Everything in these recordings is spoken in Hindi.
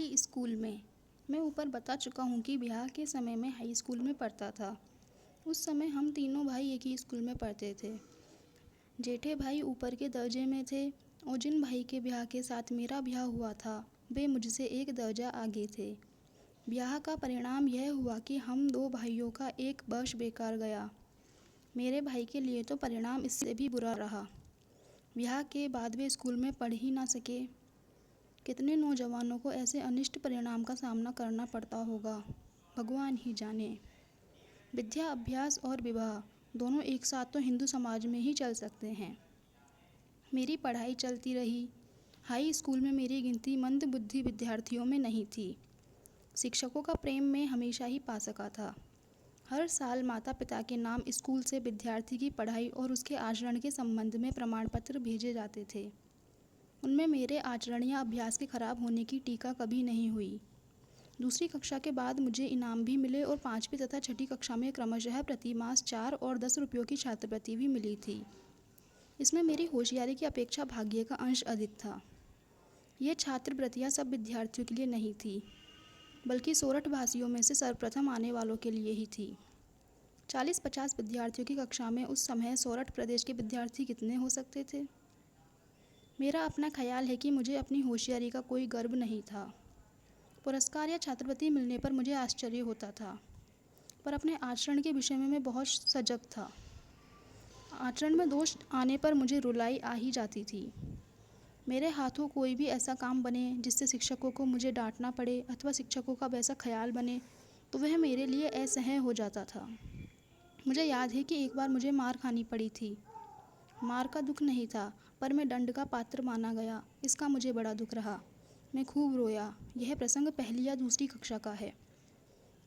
हाई स्कूल में। मैं ऊपर बता चुका हूँ कि ब्याह के समय में हाई स्कूल में पढ़ता था। उस समय हम तीनों भाई एक ही स्कूल में पढ़ते थे। जेठे भाई ऊपर के दर्जे में थे और जिन भाई के ब्याह के साथ मेरा ब्याह हुआ था वे मुझसे एक दर्जा आगे थे। ब्याह का परिणाम यह हुआ कि हम दो भाइयों का एक वर्ष बेकार गया। मेरे भाई के लिए तो परिणाम इससे भी बुरा रहा। ब्याह के बाद वे स्कूल में पढ़ ही ना सके। कितने नौजवानों को ऐसे अनिष्ट परिणाम का सामना करना पड़ता होगा, भगवान ही जाने। विद्या अभ्यास और विवाह दोनों एक साथ तो हिंदू समाज में ही चल सकते हैं। मेरी पढ़ाई चलती रही। हाई स्कूल में मेरी गिनती मंद बुद्धि विद्यार्थियों में नहीं थी। शिक्षकों का प्रेम मैं हमेशा ही पा सका था। हर साल माता पिता के नाम स्कूल से विद्यार्थी की पढ़ाई और उसके आचरण के संबंध में प्रमाण पत्र भेजे जाते थे। उनमें मेरे आचरण या अभ्यास के खराब होने की टीका कभी नहीं हुई। दूसरी कक्षा के बाद मुझे इनाम भी मिले और 5वीं तथा 6ठी कक्षा में क्रमशः प्रति मास 4 और 10 रुपयों की छात्रवृत्ति भी मिली थी। इसमें मेरी होशियारी की अपेक्षा भाग्य का अंश अधिक था। ये छात्रवृत्तियाँ सब विद्यार्थियों के लिए नहीं थी, बल्कि सोरठ भाषियों में से सर्वप्रथम आने वालों के लिए ही थी। 40-50 विद्यार्थियों की कक्षा में उस समय सोरठ प्रदेश के विद्यार्थी कितने हो सकते थे? मेरा अपना ख्याल है कि मुझे अपनी होशियारी का कोई गर्व नहीं था। पुरस्कार या छात्रवृत्ति मिलने पर मुझे आश्चर्य होता था, पर अपने आचरण के विषय में मैं बहुत सजग था। आचरण में दोष आने पर मुझे रुलाई आ ही जाती थी। मेरे हाथों कोई भी ऐसा काम बने जिससे शिक्षकों को मुझे डांटना पड़े अथवा शिक्षकों का वैसा ख्याल बने तो वह मेरे लिए असह्य हो जाता था। मुझे याद है कि एक बार मुझे मार खानी पड़ी थी। मार का दुख नहीं था, पर मैं दंड का पात्र माना गया, इसका मुझे बड़ा दुख रहा। मैं खूब रोया। यह प्रसंग पहली या दूसरी कक्षा का है।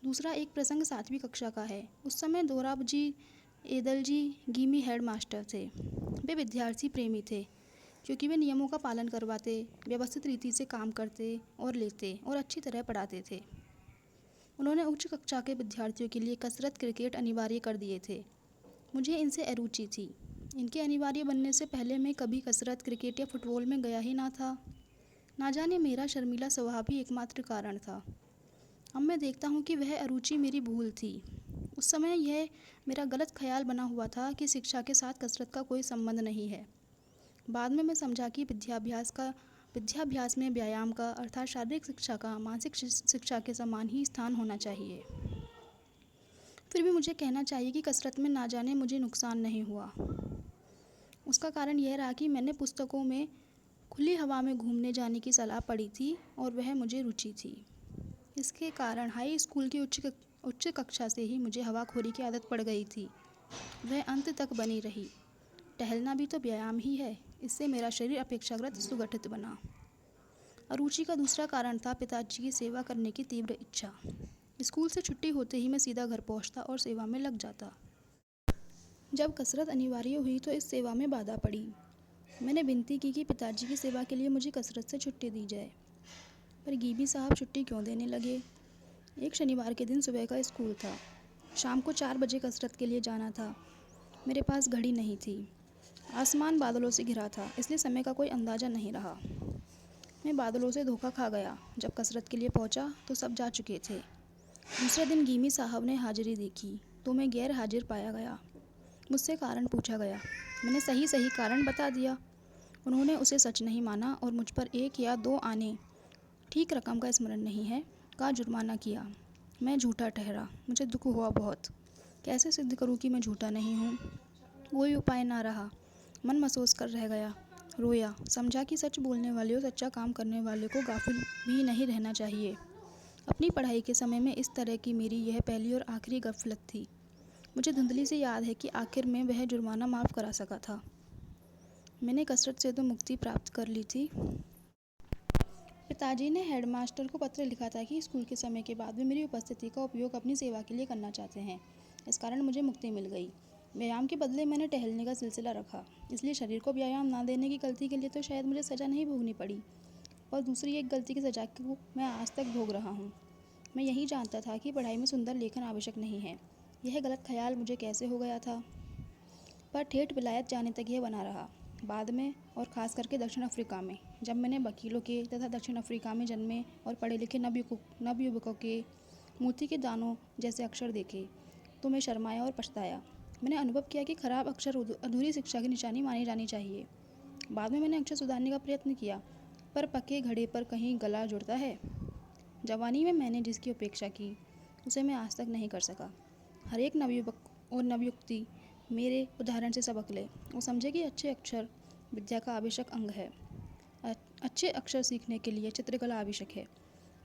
दूसरा एक प्रसंग 7वीं कक्षा का है। उस समय दोराबजी एदलजी गीमी हेड मास्टर थे। वे विद्यार्थी प्रेमी थे, क्योंकि वे नियमों का पालन करवाते, व्यवस्थित रीति से काम करते और लेते और अच्छी तरह पढ़ाते थे। उन्होंने उच्च कक्षा के विद्यार्थियों के लिए कसरत क्रिकेट अनिवार्य कर दिए थे। मुझे इनसे अरुचि थी। इनके अनिवार्य बनने से पहले मैं कभी कसरत क्रिकेट या फुटबॉल में गया ही ना था। ना जाने मेरा शर्मीला स्वभाव ही एकमात्र कारण था। अब मैं देखता हूँ कि वह अरुचि मेरी भूल थी। उस समय यह मेरा गलत ख्याल बना हुआ था कि शिक्षा के साथ कसरत का कोई संबंध नहीं है। बाद में मैं समझा कि विद्याभ्यास में व्यायाम का अर्थात शारीरिक शिक्षा का मानसिक शिक्षा के समान ही स्थान होना चाहिए। फिर भी मुझे कहना चाहिए कि कसरत में ना जाने मुझे नुकसान नहीं हुआ। उसका कारण यह रहा कि मैंने पुस्तकों में खुली हवा में घूमने जाने की सलाह पढ़ी थी और वह मुझे रुचि थी। इसके कारण हाई स्कूल की उच्च कक्षा से ही मुझे हवाखोरी की आदत पड़ गई थी। वह अंत तक बनी रही। टहलना भी तो व्यायाम ही है। इससे मेरा शरीर अपेक्षाकृत सुगठित बना। अरुचि का दूसरा कारण था पिताजी की सेवा करने की तीव्र इच्छा। स्कूल से छुट्टी होते ही मैं सीधा घर पहुंचता और सेवा में लग जाता। जब कसरत अनिवार्य हुई तो इस सेवा में बाधा पड़ी। मैंने विनती की कि पिताजी की सेवा के लिए मुझे कसरत से छुट्टी दी जाए, पर गीबी साहब छुट्टी क्यों देने लगे। एक शनिवार के दिन सुबह का स्कूल था। शाम को 4 बजे कसरत के लिए जाना था। मेरे पास घड़ी नहीं थी। आसमान बादलों से घिरा था, इसलिए समय का कोई अंदाज़ा नहीं रहा। मैं बादलों से धोखा खा गया। जब कसरत के लिए पहुंचा तो सब जा चुके थे। दूसरे दिन गीमी साहब ने हाजिरी देखी तो मैं गैर हाजिर पाया गया। मुझसे कारण पूछा गया। मैंने सही कारण बता दिया। उन्होंने उसे सच नहीं माना और मुझ पर 1 या 2 आने, ठीक रकम का स्मरण नहीं है, का जुर्माना किया। मैं झूठा ठहरा। मुझे दुख हुआ बहुत। कैसे सिद्ध करूं कि मैं झूठा नहीं हूं? कोई उपाय ना रहा। मन महसूस कर रह गया। रोया। समझा कि सच बोलने वाले और सच्चा काम करने वाले को गाफिल भी नहीं रहना चाहिए। अपनी पढ़ाई के समय में इस तरह की मेरी यह पहली और आखिरी गफलत थी। मुझे धुंधली से याद है कि आखिर में वह जुर्माना माफ़ करा सका था। मैंने कसरत से तो मुक्ति प्राप्त कर ली थी। पिताजी ने हेडमास्टर को पत्र लिखा था कि स्कूल के समय के बाद वे मेरी उपस्थिति का उपयोग अपनी सेवा के लिए करना चाहते हैं। इस कारण मुझे मुक्ति मिल गई। व्यायाम के बदले मैंने टहलने का सिलसिला रखा, इसलिए शरीर को व्यायाम ना देने की गलती के लिए तो शायद मुझे सज़ा नहीं भोगनी पड़ी, और दूसरी एक गलती की सज़ा को मैं आज तक भोग रहा हूँ। मैं यही जानता था कि पढ़ाई में सुंदर लेखन आवश्यक नहीं है। यह गलत ख्याल मुझे कैसे हो गया था, पर ठेठ विलायत जाने तक यह बना रहा। बाद में और ख़ास करके दक्षिण अफ्रीका में जब मैंने वकीलों के तथा दक्षिण अफ्रीका में जन्मे और पढ़े लिखे नवयुवकों के मोती के दानों जैसे अक्षर देखे तो मैं शर्माया और पछताया। मैंने अनुभव किया कि खराब अक्षर अधूरी शिक्षा की निशानी मानी जानी चाहिए। बाद में मैंने अक्षर सुधारने का प्रयत्न किया, पर पके घड़े पर कहीं गला जुड़ता है। जवानी में मैंने जिसकी उपेक्षा की उसे मैं आज तक नहीं कर सका। हर एक नवयुवक और नवयुवती मेरे उदाहरण से सबक ले और समझे कि अच्छे अक्षर विद्या का आवश्यक अंग है। अच्छे अक्षर सीखने के लिए चित्रकला आवश्यक है।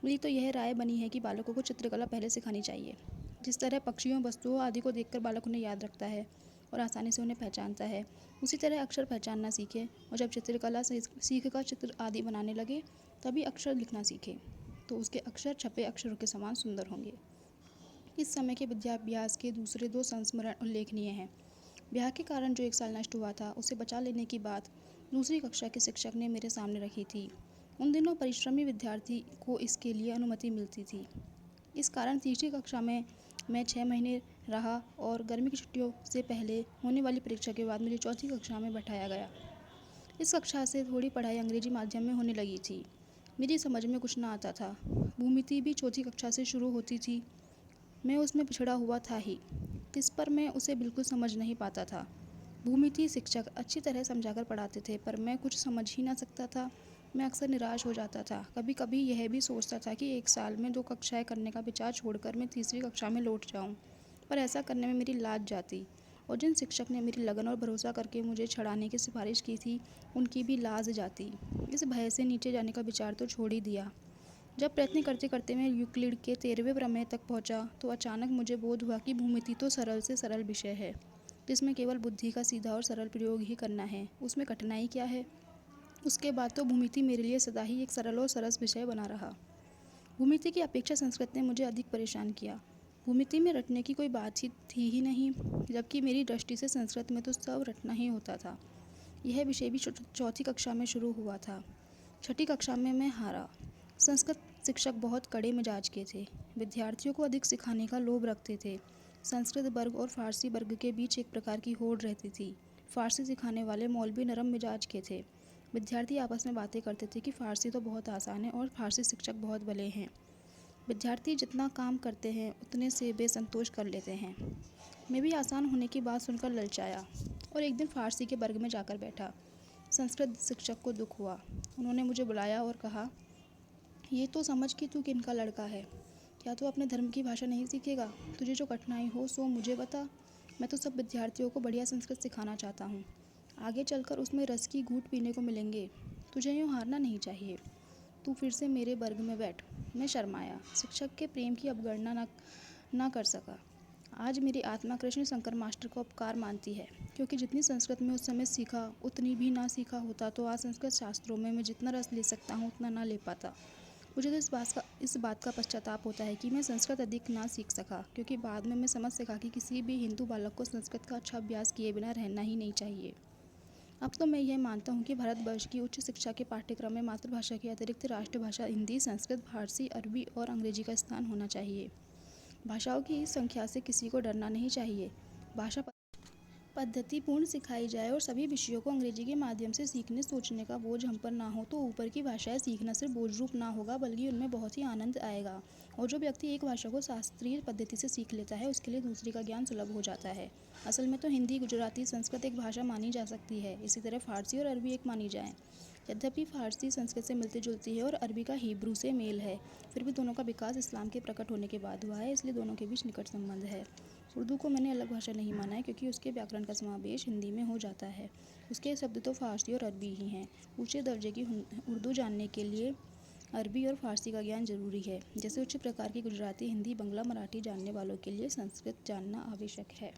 मेरी तो यह राय बनी है कि बालकों को चित्रकला पहले सिखानी चाहिए। जिस तरह पक्षियों, वस्तुओं आदि को देखकर बालक उन्हें याद रखता है और आसानी से उन्हें पहचानता है, उसी तरह अक्षर पहचानना सीखे और जब चित्रकला सीख कर चित्र आदि बनाने लगे तभी अक्षर लिखना सीखे तो उसके अक्षर छपे अक्षरों के समान सुंदर होंगे। इस समय के विद्याभ्यास के दूसरे 2 संस्मरण उल्लेखनीय हैं। ब्याह के कारण जो 1 साल नष्ट हुआ था उसे बचा लेने की बात दूसरी कक्षा के शिक्षक ने मेरे सामने रखी थी। उन दिनों परिश्रमी विद्यार्थी को इसके लिए अनुमति मिलती थी। इस कारण तीसरी कक्षा में मैं 6 महीने रहा और गर्मी की छुट्टियों से पहले होने वाली परीक्षा के बाद मुझे चौथी कक्षा में बैठाया गया। इस कक्षा से थोड़ी पढ़ाई अंग्रेजी माध्यम में होने लगी थी। मेरी समझ में कुछ ना आता था। भूमिति भी चौथी कक्षा से शुरू होती थी। मैं उसमें पिछड़ा हुआ था ही, इस पर मैं उसे बिल्कुल समझ नहीं पाता था। भूमिति शिक्षक अच्छी तरह समझाकर पढ़ाते थे पर मैं कुछ समझ ही ना सकता था। मैं अक्सर निराश हो जाता था। कभी कभी यह भी सोचता था कि 1 साल में 2 कक्षाएं करने का विचार छोड़कर मैं तीसरी कक्षा में लौट जाऊं, पर ऐसा करने में मेरी लाज जाती और जिन शिक्षक ने मेरी लगन और भरोसा करके मुझे छड़ाने की सिफारिश की थी उनकी भी लाज जाती। इस भय से नीचे जाने का विचार तो छोड़ ही दिया। जब प्रयत्न करते करते मैं यूक्लिड के 13वें प्रमेय तक पहुंचा तो अचानक मुझे बोध हुआ कि भूमिति तो सरल से सरल विषय है जिसमें केवल बुद्धि का सीधा और सरल प्रयोग ही करना है। उसमें कठिनाई क्या है? उसके बाद तो भूमिति मेरे लिए सदा ही एक सरल और सरस विषय बना रहा। भूमिति की अपेक्षा संस्कृत ने मुझे अधिक परेशान किया। भूमिति में रटने की कोई बात ही थी ही नहीं, जबकि मेरी दृष्टि से संस्कृत में तो सब रटना ही होता था। यह विषय भी चौथी कक्षा में शुरू हुआ था। छठी कक्षा में मैं हारा। संस्कृत शिक्षक बहुत कड़े मिजाज के थे। विद्यार्थियों को अधिक सिखाने का लोभ रखते थे। संस्कृत वर्ग और फारसी वर्ग के बीच एक प्रकार की होड़ रहती थी। फारसी सिखाने वाले मौलवी नरम मिजाज के थे। विद्यार्थी आपस में बातें करते थे कि फारसी तो बहुत आसान है और फारसी शिक्षक बहुत भले हैं। विद्यार्थी जितना काम करते हैं उतने से बेसंतोष कर लेते हैं। मैं भी आसान होने की बात सुनकर ललचाया और एक दिन फारसी के वर्ग में जाकर बैठा। संस्कृत शिक्षक को दुख हुआ। उन्होंने मुझे बुलाया और कहा, ये तो समझ कि तू किनका लड़का है। क्या तू अपने धर्म की भाषा नहीं सीखेगा? तुझे जो कठिनाई हो सो मुझे बता। मैं तो सब विद्यार्थियों को बढ़िया संस्कृत सिखाना चाहता हूँ। आगे चलकर उसमें रस की घूंट पीने को मिलेंगे। तुझे यूँ हारना नहीं चाहिए। तू फिर से मेरे वर्ग में बैठ। मैं शर्माया। शिक्षक के प्रेम की अवगणना ना कर सका। आज मेरी आत्मा कृष्ण शंकर मास्टर को उपकार मानती है, क्योंकि जितनी संस्कृत में उस समय सीखा उतनी भी ना सीखा होता तो आज संस्कृत शास्त्रों में मैं जितना रस ले सकता हूँ उतना ना ले पाता। मुझे तो इस बात का पश्चाताप होता है कि मैं संस्कृत अधिक ना सीख सका, क्योंकि बाद में मैं समझ सका कि किसी भी हिंदू बालक को संस्कृत का अच्छा अभ्यास किए बिना रहना ही नहीं चाहिए। अब तो मैं यह मानता हूँ कि भारतवर्ष की उच्च शिक्षा के पाठ्यक्रम में मातृभाषा के अतिरिक्त राष्ट्रभाषा हिंदी, संस्कृत, फारसी, अरबी और अंग्रेजी का स्थान होना चाहिए। भाषाओं की इस संख्या से किसी को डरना नहीं चाहिए। भाषा पद्धति पूर्ण सिखाई जाए और सभी विषयों को अंग्रेजी के माध्यम से सीखने सोचने का बोझ हम पर ना हो तो ऊपर की भाषाएं सीखना सिर्फ बोझ रूप ना होगा, बल्कि उनमें बहुत ही आनंद आएगा। और जो व्यक्ति एक भाषा को शास्त्रीय पद्धति से सीख लेता है उसके लिए दूसरी का ज्ञान सुलभ हो जाता है। असल में तो हिंदी, गुजराती, संस्कृत एक भाषा मानी जा सकती है। इसी तरह फारसी और अरबी एक मानी जाए। यद्यपि फारसी संस्कृत से मिलती जुलती है और अरबी का हिब्रू से मेल है, फिर भी दोनों का विकास इस्लाम के प्रकट होने के बाद हुआ है, इसलिए दोनों के बीच निकट संबंध है। उर्दू को मैंने अलग भाषा नहीं माना है, क्योंकि उसके व्याकरण का समावेश हिंदी में हो जाता है। उसके शब्द तो फारसी और अरबी ही हैं। ऊंचे दर्जे की उर्दू जानने के लिए अरबी और फारसी का ज्ञान जरूरी है, जैसे उच्च प्रकार की गुजराती, हिंदी, बंगला, मराठी जानने वालों के लिए संस्कृत जानना आवश्यक है।